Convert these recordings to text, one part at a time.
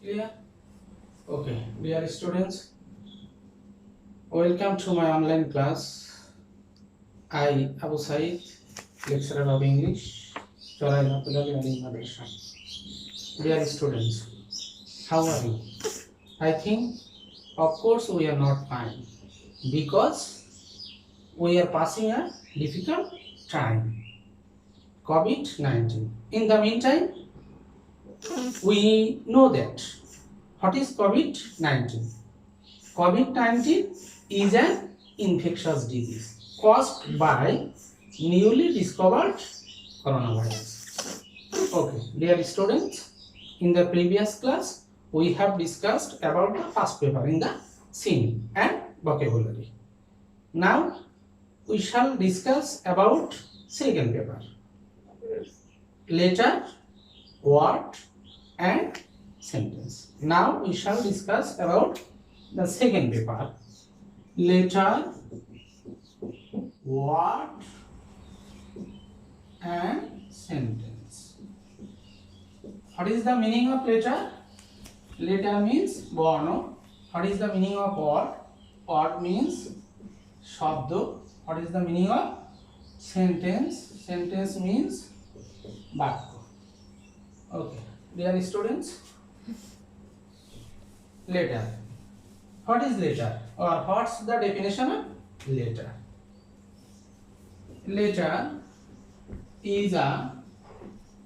Clear? Okay, dear students, welcome to my online class. I, Abu Saied, lecturer of English, Chorai Learning Madrasa. Dear students, how are you? I think, of course, we are not fine because we are passing a difficult time, COVID-19. In the meantime, we know that what is COVID-19? COVID-19 is an infectious disease caused by newly discovered coronavirus. Okay, dear students, in the previous class we have discussed about the first paper in the scene and vocabulary. Now we shall discuss about second paper, letter, word and sentence. Now we shall discuss about the second paper, letter, word and sentence. What is the meaning of letter? Letter means borno. What is the meaning of word? Word means shabdo. What is the meaning of sentence? Sentence means bakko. Okay, dear students, letter. What is letter, or what's the definition of letter? Letter is a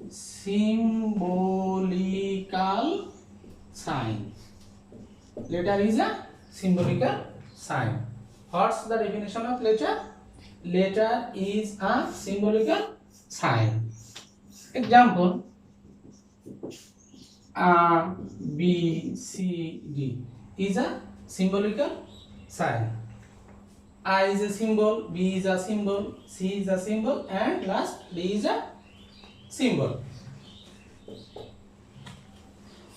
symbolical sign. Letter is a symbolical sign. What's the definition of letter? Letter is a symbolical sign. Example: A, B, C, D is a symbolical sign. A is a symbol, B is a symbol, C is a symbol, and last D is a symbol.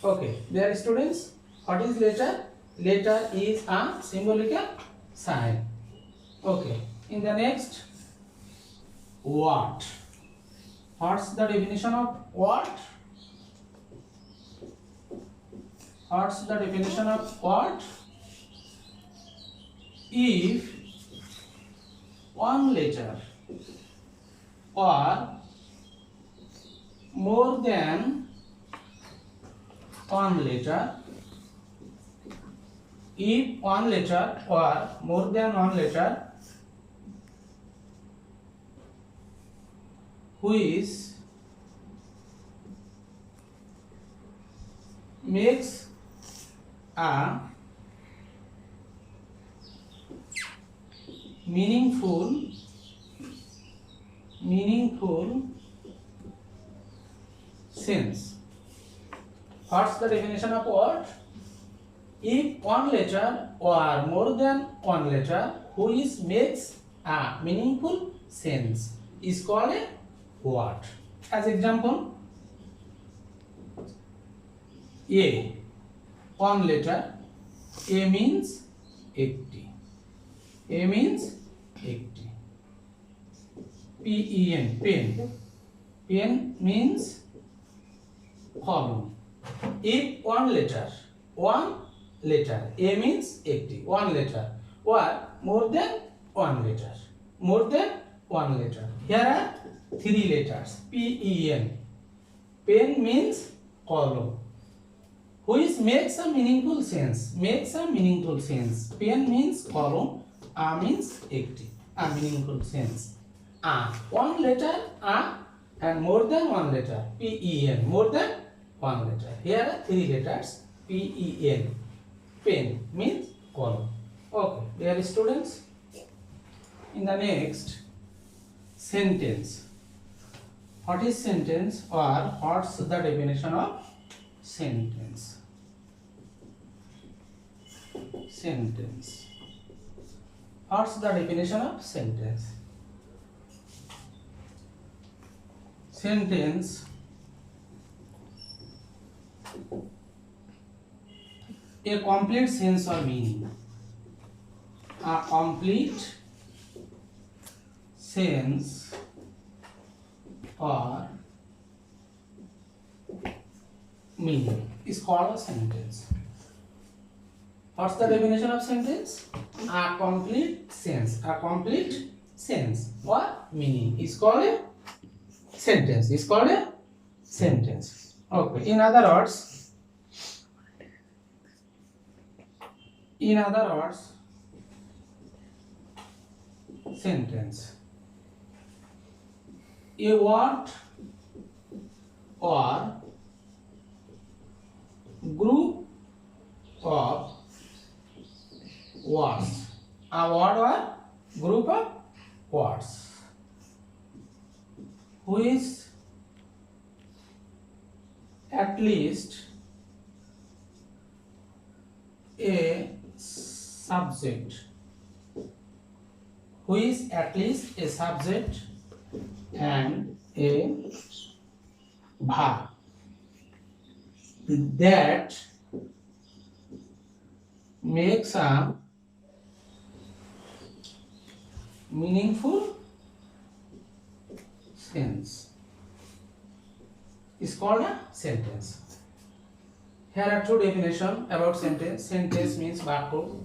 Okay, dear students, what is letter? Letter is a symbolical sign. Okay, in the next, word. What's the definition of word? What's the definition of word? If one letter or more than one letter, if one letter or more than one letter which makes a meaningful sense. What's the definition of word? If one letter or more than one letter which makes a meaningful sense is called a word. As example, A, one letter, A means 80. A means 80. Pen, pen. Pen means column. If one letter, A means 80, one letter, or more than one letter, Here are three letters, Pen. Pen means column, which makes a meaningful sense. Pen means column, A means 80, a meaningful sense. One letter A and more than one letter, Pen, more than one letter. Here are three letters, Pen. Pen means column. Okay, dear students, in the next, sentence. What is sentence, or what's the definition of sentence? Sentence. What's the definition of sentence? Sentence a complete sense or meaning. A complete sense or meaning. is called a sentence. What's the definition of sentence? A complete sense. A complete sense or meaning is called a sentence. Is called a sentence. Okay. In other words, sentence. A word or group of words. A word or group of words which at least a subject, and a verb that makes a meaningful sense is called a sentence. Here are two definitions about sentence. Sentence means বাক্য.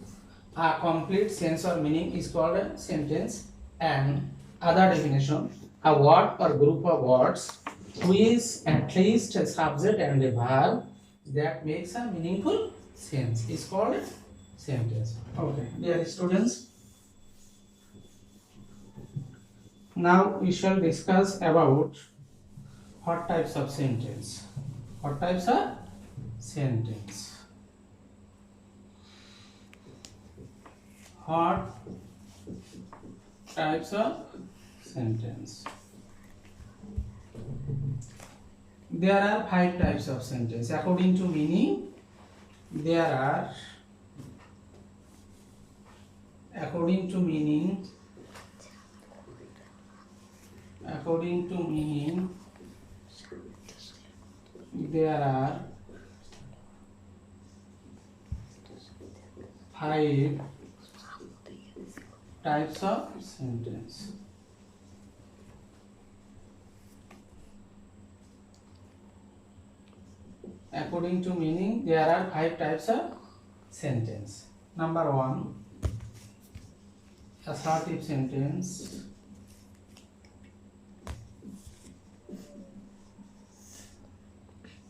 A complete sense or meaning is called a sentence. And other definition, a word or group of words which at least a subject and a verb that makes a meaningful sense is called a sentence. Okay, dear students, now we shall discuss about what types of sentence. What types of sentence? What types of sentence? There are 5 types of sentence. According to meaning, there are, according to meaning, there are 5 types of sentence. According to meaning, there are 5 types of sentence. Number 1, assertive sentence.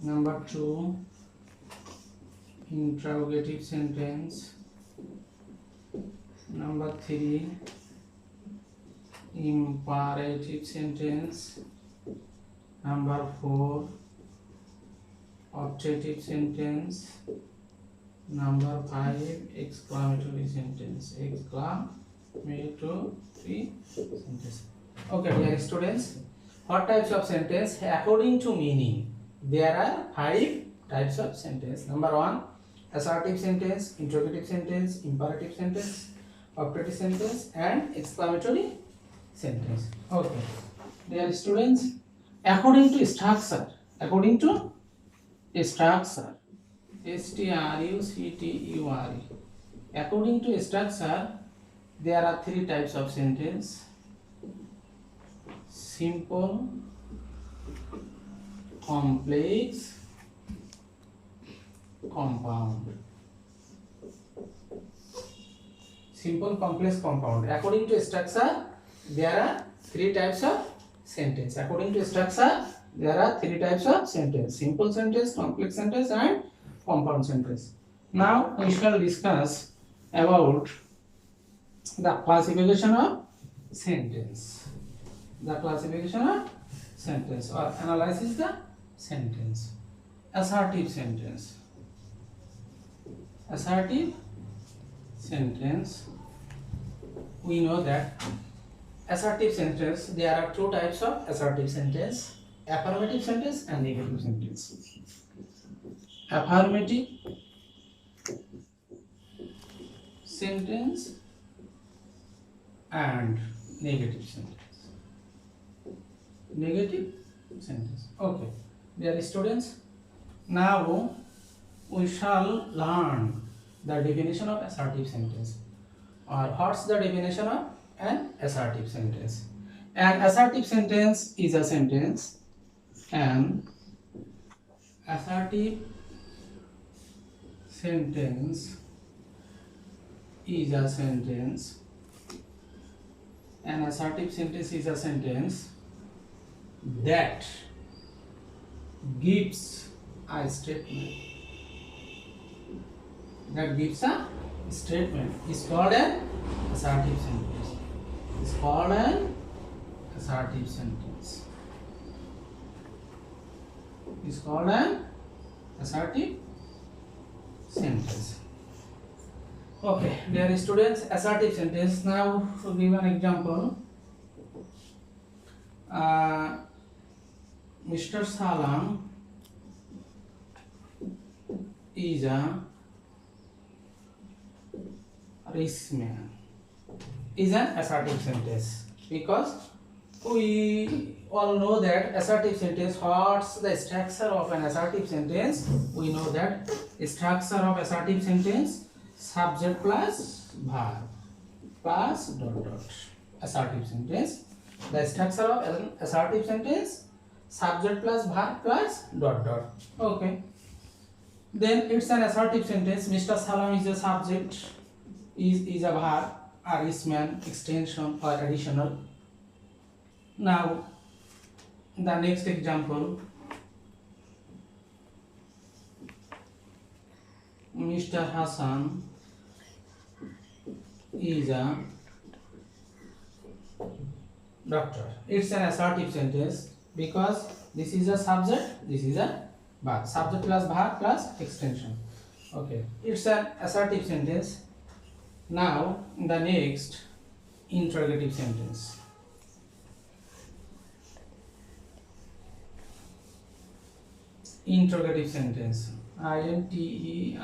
Number 2, interrogative sentence. Number 3, imperative sentence. Number 4, optative sentence. Number 5, exclamatory sentence. Exclamatory sentence. Okay, dear students, what types of sentence? According to meaning, there are 5 types of sentence. Number 1, assertive sentence, interrogative sentence, imperative sentence, optative sentence, and exclamatory sentence. Okay, dear students, according to structure, structure, structure, according to structure, there are 3 types of sentence: simple, complex, compound. Simple, complex, compound. According to structure, there are 3 types of sentence. According to structure, there are 3 types of sentence: simple sentence, complex sentence, and compound sentence. Now we shall discuss about the classification of sentence. The classification of sentence, or analysis the sentence. Assertive sentence. Assertive sentence. We know that assertive sentence, there are 2 types of assertive sentence: affirmative sentence and negative sentence. Affirmative sentence and negative sentence. Negative sentence. Okay, dear students, now we shall learn the definition of assertive sentence, or what's the definition of an assertive sentence. An assertive sentence is a sentence, an assertive sentence is a sentence. An assertive sentence is a sentence that gives a statement. That gives a statement is called an assertive sentence. Is called an assertive sentence. Is called an assertive sentence. Okay, dear students, assertive sentence. Now, to give an example, Mr. Salam is a rich man. Is an assertive sentence because we all know that assertive sentence. What's the structure of an assertive sentence? We know that structure of assertive sentence: subject plus verb plus dot dot. Assertive sentence. The structure of an assertive sentence: subject plus verb plus dot dot. Okay. Then it's an assertive sentence. Mr. Salam is a subject. Is a verb. A rich man, extension or additional. Now, the next example, Mr. Hassan is a doctor. It's an assertive sentence because this is a subject, this is a verb. Subject plus verb plus extension. Okay, it's an assertive sentence. Now, the next interrogative sentence. Interrogative sentence. INTERROGATIVE